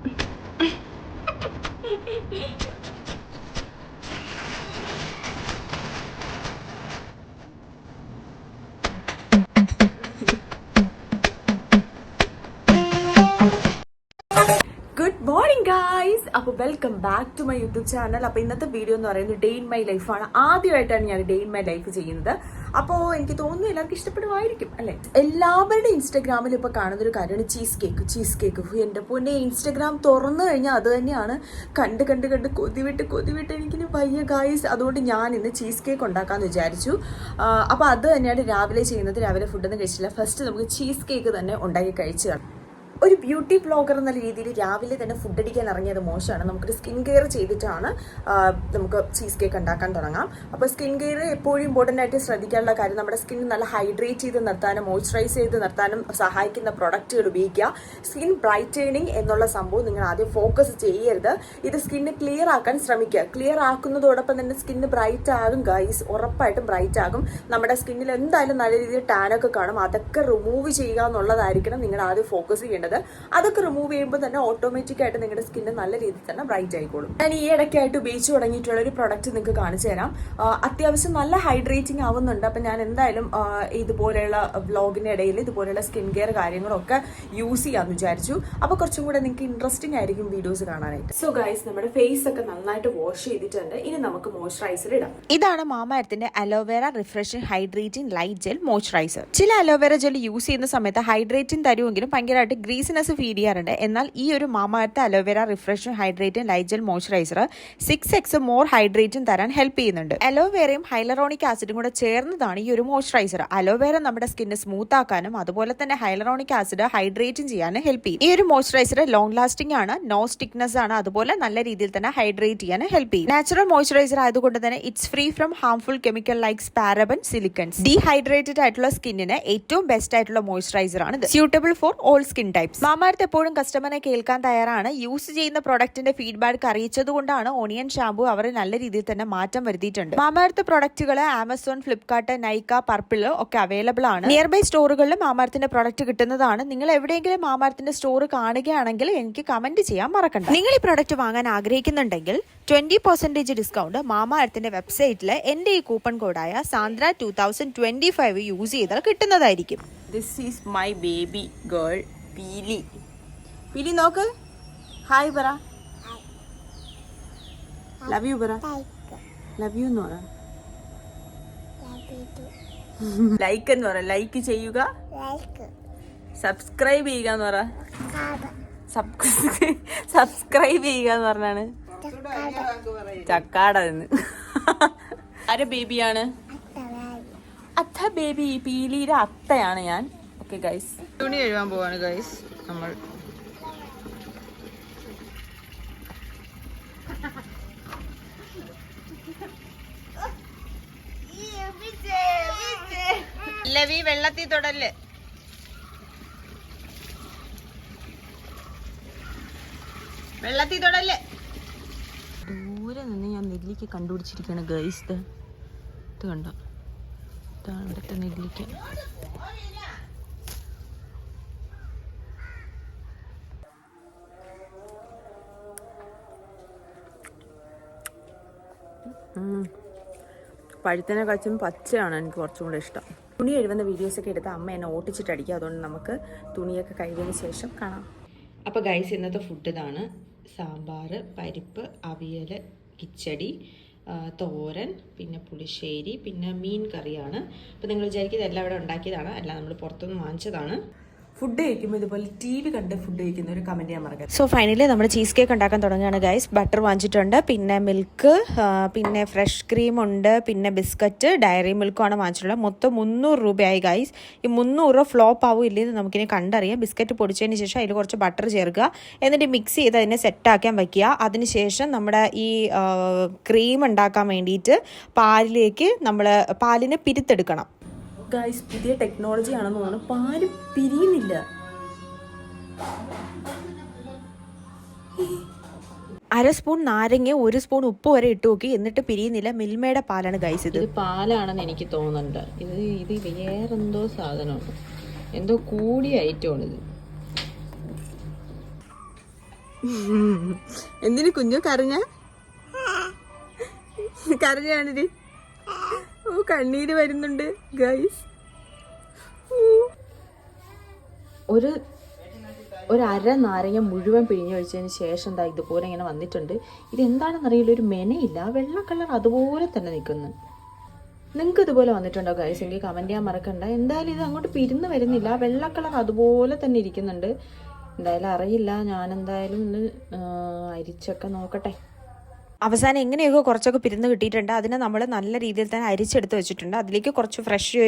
Good morning guys. അപ്പോൾ welcome back to my YouTube channel. അപ്പോൾ ഇന്നത്തെ വീഡിയോ എന്ന് പറയുന്നത് ഡേ ഇൻ മൈ ലൈഫാണ്. ആദ്യമായിട്ടാണ് ഞാൻ ഡേ ഇൻ മൈ ലൈഫ് ചെയ്യുന്നത്. അപ്പോൾ എനിക്ക് തോന്നുന്നു എല്ലാവർക്കും ഇഷ്ടപ്പെടുമായിരിക്കും അല്ലേ. എല്ലാവരുടെ ഇൻസ്റ്റഗ്രാമിൽ ഇപ്പോൾ കാണുന്നൊരു കാര്യമാണ് ചീസ് കേക്ക്. എൻ്റെ പൊന്നെ, ഇൻസ്റ്റഗ്രാം തുറന്നു കഴിഞ്ഞാൽ അത് തന്നെയാണ്. കണ്ട് കൊതിവിട്ട് എനിക്കിനി വയ്യ ഗായ്സ്. അതുകൊണ്ട് ഞാൻ ഇന്ന് ചീസ് കേക്ക് ഉണ്ടാക്കാമെന്ന് വിചാരിച്ചു. അപ്പോൾ അത് തന്നെയാണ് രാവിലെ ചെയ്യുന്നത്. രാവിലെ ഫുഡൊന്നും കഴിച്ചില്ല. ഫസ്റ്റ് നമുക്ക് ചീസ് കേക്ക് തന്നെ ഉണ്ടാക്കി കഴിച്ചതാണ്. ഒരു ബ്യൂട്ടി ബ്ലോഗർ എന്ന രീതിയിൽ രാവിലെ തന്നെ ഫുഡ് അടിക്കാൻ ഇറങ്ങിയത് മോശമാണ്. നമുക്കൊരു സ്കിൻ കെയർ ചെയ്തിട്ടാണ് നമുക്ക് ചീസ് കേക്ക് ഉണ്ടാക്കാൻ തുടങ്ങാം. അപ്പോൾ സ്കിൻ കെയർ എപ്പോഴും ഇമ്പോർട്ടൻ്റ് ആയിട്ട് ശ്രദ്ധിക്കാനുള്ള കാര്യം, നമ്മുടെ സ്കിൻ നല്ല ഹൈഡ്രേറ്റ് ചെയ്ത് നിർത്താനും മോയ്സ്ചറൈസ് ചെയ്ത് നിർത്താനും സഹായിക്കുന്ന പ്രൊഡക്റ്റുകൾ ഉപയോഗിക്കുക. സ്കിൻ ബ്രൈറ്റനിങ് എന്നുള്ള സംഭവം നിങ്ങൾ ആദ്യം ഫോക്കസ് ചെയ്യരുത്. ഇത് സ്കിന്ന് ക്ലിയർ ആക്കാൻ ശ്രമിക്കുക. ക്ലിയർ ആക്കുന്നതോടൊപ്പം തന്നെ സ്കിന്ന് ബ്രൈറ്റ് ആകും ഗൈസ്, ഉറപ്പായിട്ടും ബ്രൈറ്റ് ആകും. നമ്മുടെ സ്കിന്നിൽ എന്തായാലും നല്ല രീതിയിൽ ടാനൊക്കെ കാണും. അതൊക്കെ റിമൂവ് ചെയ്യുക എന്നുള്ളതായിരിക്കണം നിങ്ങൾ ആദ്യം ഫോക്കസ് ചെയ്യേണ്ടത്. അതൊക്കെ റിമൂവ് ചെയ്യുമ്പോൾ തന്നെ ഓട്ടോമാറ്റിക് ആയിട്ട് നിങ്ങളുടെ സ്കിന്ന് നല്ല രീതിയിൽ തന്നെ ബ്രൈറ്റ് ആയിക്കോളും. ഞാൻ ഈ ഇടയ്ക്കായിട്ട് ഉപയോഗിച്ച് തുടങ്ങിയിട്ടുള്ള ഒരു പ്രൊഡക്റ്റ് നിങ്ങൾക്ക് കാണിച്ചു തരാം. അത്യാവശ്യം നല്ല ഹൈഡ്രേറ്റിംഗ് ആവുന്നുണ്ട്. അപ്പം ഞാൻ എന്തായാലും ഇതുപോലെയുള്ള വ്ലോഗിന്റെ ഇടയിൽ ഇതുപോലെയുള്ള സ്കിൻ കെയർ കാര്യങ്ങളൊക്കെ യൂസ് ചെയ്യാമെന്ന് വിചാരിച്ചു. അപ്പോൾ കുറച്ചും കൂടെ നിങ്ങൾക്ക് ഇൻട്രസ്റ്റിംഗ് ആയിരിക്കും വീഡിയോസ് കാണാനായിട്ട്. സോ ഗൈസ്, നമ്മുടെ ഫേസ് ഒക്കെ നന്നായിട്ട് വാഷ് ചെയ്തിട്ടുണ്ട്. ഇനി നമുക്ക് മോയ്സ്ചറൈസർ ഇടാം. ഇതാണ് മാമാ എർത്തിന്റെ aloe vera refreshing hydrating light gel moisturiser. ചില അലോവേറ ജെൽ യൂസ് ചെയ്യുന്ന സമയത്ത് ഹൈഡ്രേറ്റിംഗ് തരുമെങ്കിലും ഭയങ്കരമായിട്ട് ഗ്രീസിനെസ് ഫീൽ ചെയ്യാറുണ്ട്. എന്നാൽ ഈ ഒരു മാമാ earth aloe vera refreshing hydrating light gel moisturiser 6x more hydrating തരാൻ ഹെൽപ്പ് ചെയ്യുന്നുണ്ട്. അലോവേറയും ഹൈലറോണിക് ആസിഡും കൂടെ ചേർന്നതാണ് ഈ ഒരു മോയ്സ്ചറൈസർ. അലോവേറ നമ്മുടെ സ്കിന്ന് സ്മൂത്ത് ആക്കാനും അതുപോലെ തന്നെ ഹൈലറോണിക് ആസിഡ് ഹൈഡ്രേറ്റിംഗ് ചെയ്യാനും ഹെൽപ്പ് ചെയ്യും. ഈ ഒരു മോയ്സ്ചറൈസർ ലോങ് ലാസ്റ്റിംഗ് ആണ്, നോ സ്റ്റിക്നെസ് ആണ്, അതുപോലെ നല്ല രീതിയിൽ തന്നെ ഹൈഡ്രേറ്റ് ചെയ്യാൻ ഹെൽപ്പ് ചെയ്യും. നാച്ചുറൽ മോയ്സ്ചറൈസർ ആയതുകൊണ്ട് തന്നെ it's free from harmful chemical likes paraben, silicones. Dehydrated ആയിട്ടുള്ള സ്കിന്നിന് ഏറ്റവും ബെസ്റ്റ് ആയിട്ടുള്ള മോയ്സ്ചറൈസർ ആണ്. Suitable for all skin types. Mamaearth എപ്പോഴും കസ്റ്റമറിനെ കേൾക്കാൻ തയ്യാറാണ്. യൂസ് ചെയ്യുന്ന പ്രൊഡക്റ്റിന്റെ ഫീഡ്ബാക്ക് അറിയിച്ചതുകൊണ്ടാണ് ഓണിയൻ ഷാമ്പു അവർ നല്ല രീതിയിൽ തന്നെ മാറ്റം വരുത്തിയിട്ടുണ്ട്. മാമാ എർത്ത് പ്രൊഡക്റ്റുകൾ ആമസോൺ, ഫ്ലിപ്കാർട്ട്, നൈക്ക, പർപ്പിൾ ഒക്കെ അവൈലബിൾ ആണ്. നിയർ ബൈ സ്റ്റോറുകളിൽ മാമാ എർത്തിന്റെ പ്രൊഡക്റ്റ് കിട്ടുന്നതാണ്. നിങ്ങൾ എവിടെയെങ്കിലും മാമാ എർത്തിന്റെ സ്റ്റോർ കാണുകയാണെങ്കിൽ എനിക്ക് കമന്റ് ചെയ്യാൻ മറക്കണ്ട. നിങ്ങൾ ഈ പ്രൊഡക്റ്റ് വാങ്ങാൻ ആഗ്രഹിക്കുന്നുണ്ടെങ്കിൽ 20% ഡിസ്കൗണ്ട് മാമാ എർത്തിന്റെ വെബ്സൈറ്റിൽ എന്റെ ഈ കൂപ്പൺ കോഡായ സാന്ദ്ര 2025 യൂസ് ചെയ്താൽ കിട്ടുന്നതായിരിക്കും. This is my baby girl പീലി നോക്ക്. ഹായ് പറ. ലവ് യു പറ. ലവ് യു എന്ന് പറ. ലൈക്ക് എന്ന് പറ. ലൈക്ക് ചെയ്യുക, സബ്സ്ക്രൈബ് ചെയ്യുക എന്ന് പറ. സബ്സ്ക്രൈബ് ചെയ്യുക എന്ന് പറഞ്ഞാണ് ചക്കാട എന്ന്. ആരെ ബേബിയാണ്? അത്ത ബേബി. പീലിയുടെ അത്തയാണ് ഞാൻ. ഓക്കെ ഗൈസ്, തുണി കഴുകാൻ പോവാണ് ഗൈസ് നമ്മൾ. ലവി വെള്ളത്തിൽ തൊടല്. വെള്ളത്തിൽ തൊടല്. ദൂരെ നിന്ന് ഞാൻ നെല്ലിക്ക കണ്ടുപിടിച്ചിരിക്കുകയാണ് ഗൈസ്. ഇത് കണ്ടോ, ഇതാണ് ഇവിടുത്തെ നെല്ലിക്ക. പഴുത്തിനെ കച്ചും പച്ചയാണ് എനിക്ക് കുറച്ചും കൂടെ ഇഷ്ടം. തുണി കഴുകുന്ന വീഡിയോസൊക്കെ എടുത്ത് അമ്മ എന്നെ ഓട്ടിച്ചിട്ടടിക്കുക. അതുകൊണ്ട് നമുക്ക് തുണിയൊക്കെ കഴുകിയതിന് ശേഷം കാണാം. അപ്പോൾ ഗൈസ്, ഇന്നത്തെ ഫുഡ് ഇതാണ്. സാമ്പാർ, പരിപ്പ്, അവിയൽ, കിച്ചടി, തോരൻ, പിന്നെ പുളിശ്ശേരി, പിന്നെ മീൻ കറിയാണ്. അപ്പോൾ നിങ്ങൾ വിചാരിക്കുന്നത് എല്ലാം ഇവിടെ ഉണ്ടാക്കിയതാണ്, അല്ല നമ്മൾ പുറത്തുനിന്ന് വാങ്ങിച്ചതാണ്. ഫുഡ് കഴിക്കുമ്പോൾ ഇതുപോലെ TV കണ്ട് ഫുഡ് കഴിക്കുന്ന ഒരു കമന്റ് ചെയ്യാൻ മറക്കരുത്. സോ ഫൈനലി നമ്മൾ ചീസ് കേക്ക് ഉണ്ടാക്കാൻ തുടങ്ങുകയാണ് ഗൈസ്. ബട്ടർ വാങ്ങിച്ചിട്ടുണ്ട്, പിന്നെ മിൽക്ക്, പിന്നെ ഫ്രഷ് ക്രീം ഉണ്ട്, പിന്നെ ബിസ്ക്കറ്റ്, ഡയറി മിൽക്കുമാണ് വാങ്ങിച്ചിട്ടുള്ളത്. മൊത്തം 300 രൂപയായി ഗൈസ്. ഈ 300 രൂപ ഫ്ലോപ്പ് ആവും ഇല്ലെന്ന് നമുക്കിനി കണ്ടറിയാം. ബിസ്ക്കറ്റ് പൊടിച്ചതിന് ശേഷം അതിൽ കുറച്ച് ബട്ടർ ചേർക്കുക, എന്നിട്ട് മിക്സ് ചെയ്ത് അതിനെ സെറ്റാക്കാൻ വയ്ക്കുക. അതിനുശേഷം നമ്മുടെ ഈ ക്രീം ഉണ്ടാക്കാൻ വേണ്ടിയിട്ട് പാലിലേക്ക് നമ്മൾ പാലിനെ പിരിത്തെടുക്കണം ഗൈസ്. പുതിയ ടെക്നോളജി ആണെന്ന് തോന്നുന്നു. പാല് പിരിയുന്നില്ല. 1/2 സ്പൂൺ നാരങ്ങ, 1 സ്പൂൺ ഉപ്പ് വരെ ഇട്ട് നോക്കി, എന്നിട്ട് പിരിയുന്നില്ല. മിൽമയുടെ പാലാണ് ഗൈസ്. ഇത് പാലാണെന്ന് എനിക്ക് തോന്നുന്നുണ്ട്. ഇത് വേറെന്തോ സാധനമാണ്, എന്തോ കൂടിയ ഐറ്റമാണിത്. എന്തിനു കുഞ്ഞു കരഞ്ഞ കരഞ്ഞാണിത്? ഓ കണ്ണീര് വരുന്നുണ്ട് ഗൈസ്. ഒരു അര നാരങ്ങ മുഴുവൻ പിഴിഞ്ഞൊഴിച്ചതിന് ശേഷം എന്താ ഇതുപോലെ ഇങ്ങനെ വന്നിട്ടുണ്ട്. ഇതെന്താണെന്നറിയില്ല, ഒരു മെനയില്ല, വെള്ള കളർ അതുപോലെ തന്നെ നിൽക്കുന്നു. നിങ്ങൾക്ക് ഇതുപോലെ വന്നിട്ടുണ്ടോ ഗൈസ്? എനിക്ക് കമൻറ്റ് ചെയ്യാൻ മറക്കണ്ട. എന്തായാലും ഇത് അങ്ങോട്ട് പിരിന്ന് വരുന്നില്ല, വെള്ള കളർ അതുപോലെ തന്നെ ഇരിക്കുന്നുണ്ട്. എന്തായാലും അറിയില്ല, ഞാനെന്തായാലും ഒന്ന് അരിച്ചൊക്കെ നോക്കട്ടെ. അവസാനം എങ്ങനെയൊക്കെ കുറച്ചൊക്കെ പിരിന്ന് കിട്ടിയിട്ടുണ്ട്. അതിനെ നമ്മൾ നല്ല രീതിയിൽ തന്നെ അരിച്ചെടുത്ത് വെച്ചിട്ടുണ്ട്. അതിലേക്ക് കുറച്ച് ഫ്രഷ്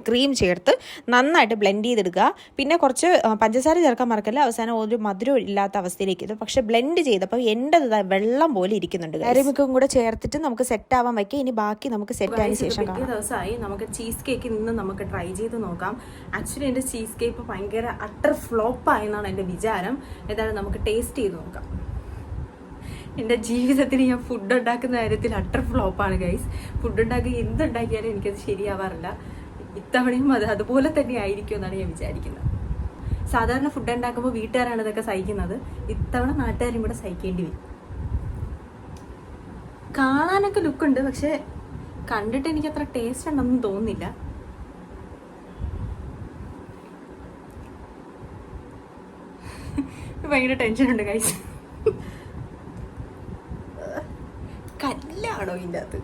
ക്രീം ചേർത്ത് നന്നായിട്ട് ബ്ലെൻഡ് ചെയ്തെടുക്കുക. പിന്നെ കുറച്ച് പഞ്ചസാര ചേർക്കാൻ മറക്കല്ല. അവസാനം ഒരു മധുരം ഇല്ലാത്ത അവസ്ഥയിലേക്ക് ഇത് പക്ഷേ ബ്ലെൻഡ് ചെയ്തപ്പോൾ എൻ്റെ വെള്ളം പോലെ ഇരിക്കുന്നുണ്ട്. അരിമിക്കും കൂടെ ചേർത്തിട്ട് നമുക്ക് സെറ്റ് ആവാൻ വയ്ക്കുക. ഇനി ബാക്കി നമുക്ക് സെറ്റ് ആയതിനു ശേഷം ദിവസമായി നമുക്ക് ചീസ് കേക്ക് ഇന്ന് നമുക്ക് ട്രൈ ചെയ്ത് നോക്കാം. ആക്ച്വലി എൻ്റെ ചീസ് കേക്ക് ഭയങ്കര അട്ടർ ഫ്ലോപ്പായെന്നാണ് എൻ്റെ വിചാരം. ഏതായാലും നമുക്ക് ടേസ്റ്റ് ചെയ്ത് നോക്കാം. എൻ്റെ ജീവിതത്തിൽ ഞാൻ ഫുഡ് ഉണ്ടാക്കുന്ന കാര്യത്തിൽ അട്ടർ ഫ്ലോപ്പാണ് ഗൈസ്. ഫുഡ് ഉണ്ടാക്കി എന്തുണ്ടാക്കിയാലും എനിക്കത് ശരിയാവാറില്ല. ഇത്തവണയും അതുപോലെ തന്നെ ആയിരിക്കും എന്നാണ് ഞാൻ വിചാരിക്കുന്നത്. സാധാരണ ഫുഡ് ഉണ്ടാക്കുമ്പോൾ വീട്ടുകാരാണ് ഇതൊക്കെ സഹിക്കുന്നത്. ഇത്തവണ നാട്ടുകാരും കൂടെ സഹിക്കേണ്ടി വരും. കാണാനൊക്കെ ലുക്കുണ്ട്, പക്ഷെ കണ്ടിട്ട് എനിക്ക് അത്ര ടേസ്റ്റ് ഉണ്ടെന്ന് തോന്നുന്നില്ല. ഭയങ്കര ടെൻഷനുണ്ട് ഗൈസ്. കല്ലാണോ ഇതിൻ്റെ അകത്ത്?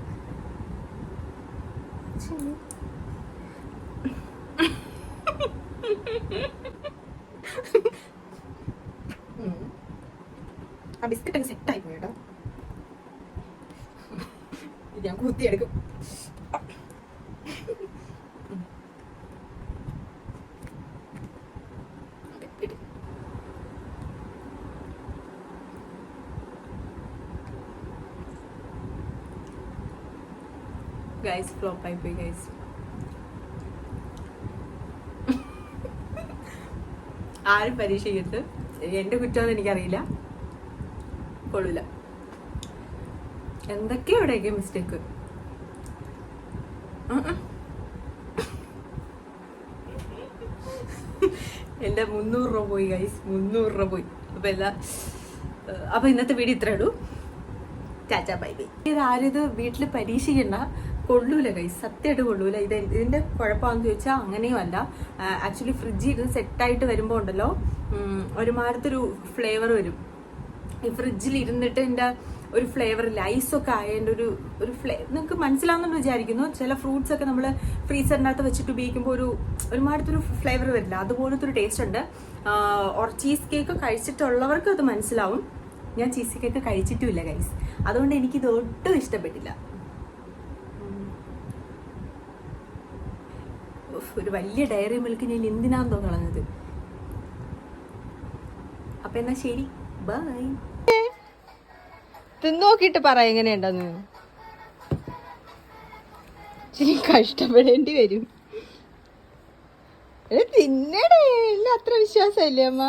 ആ ബിസ്ക്കറ്റ് ഒക്കെ സെറ്റായി പോയിട്ടോ. ഞാൻ കുത്തിയെടുക്കും. ഗൈസ് ഫ്ലോപ്പ് ആയിപ്പോയി ഗൈസ്. ആരും പരീക്ഷിക്കരുത്, എൻ്റെ കുറ്റമൊന്നും എനിക്കറിയില്ല. കൊള്ളില്ല. എന്തൊക്കെയോ ഇവിടെയൊക്കെ മിസ്റ്റേക്ക്. എൻ്റെ 300 രൂപ പോയി ഗൈസ്, 300 രൂപ പോയി. അപ്പൊ ഇന്നത്തെ വീഡിയോ ഇത്രേ ഉള്ളൂ. ചാച്ചാ ബൈ ബൈ. ഇതാരും ഇത് വീട്ടിൽ പരീക്ഷിക്കണ്ട, കൊള്ളൂല ഗൈസ്, സത്യമായിട്ട് കൊള്ളൂല. ഇതിന്റെ കുഴപ്പമാണെന്ന് ചോദിച്ചാൽ അങ്ങനെയും അല്ല. ആക്ച്വലി ഫ്രിഡ്ജിൽ ഇരുന്ന് സെറ്റായിട്ട് വരുമ്പോൾ ഉണ്ടല്ലോ ഒരുമാതിരത്തൊരു ഫ്ലേവർ വരും. ഈ ഫ്രിഡ്ജിൽ ഇരുന്നിട്ട് എൻ്റെ ഒരു ഫ്ലേവർ ഇല്ല, ഐസൊക്കെ ആയതിൻ്റെ ഒരു നിങ്ങൾക്ക് മനസ്സിലാവുന്നുണ്ട് വിചാരിക്കുന്നു. ചില ഫ്രൂട്ട്സ് ഒക്കെ നമ്മൾ ഫ്രീസറിനകത്ത് വെച്ചിട്ട് ഉപയോഗിക്കുമ്പോൾ ഒരുമാതിരത്തൊരു ഫ്ലേവർ വരില്ല, അതുപോലത്തെ ഒരു ടേസ്റ്റ് ഉണ്ട്. ചീസ് കേക്ക് കഴിച്ചിട്ടുള്ളവർക്ക് അത് മനസ്സിലാവും. ഞാൻ ചീസ് കേക്ക് കഴിച്ചിട്ടുമില്ല ഗൈസ്, അതുകൊണ്ട് എനിക്കിത് ഒട്ടും ഇഷ്ടപ്പെട്ടില്ല. ഒരു വലിയ ഡയറി മിൽക്ക് ഞാൻ എന്തിനാണെന്നോ കളഞ്ഞത്. അപ്പൊ എന്നാ ശരി, ബൈ. തിന്നോക്കിട്ട് പറ എങ്ങനെയുണ്ടെന്ന്. ഇച്ചിരി കഷ്ടപ്പെടേണ്ടി വരും. തിന്നടേ, എല്ലാം അത്ര വിശ്വാസമല്ലേ അമ്മ?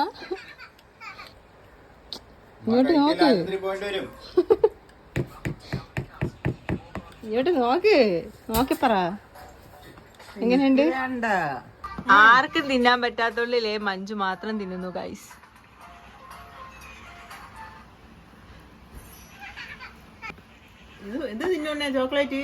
ഇങ്ങോട്ട് നോക്ക്, ഇങ്ങോട്ട് നോക്ക്, നോക്കി പറ എങ്ങനെയുണ്ട്. ആർക്കും തിന്നാൻ പറ്റാത്തുള്ളില്ലേ മഞ്ജു മാത്രം തിന്നുന്നു ഗൈസ്. ഇത് എന്ത് തിന്നോണ്ടേ ചോക്ലേറ്റ്?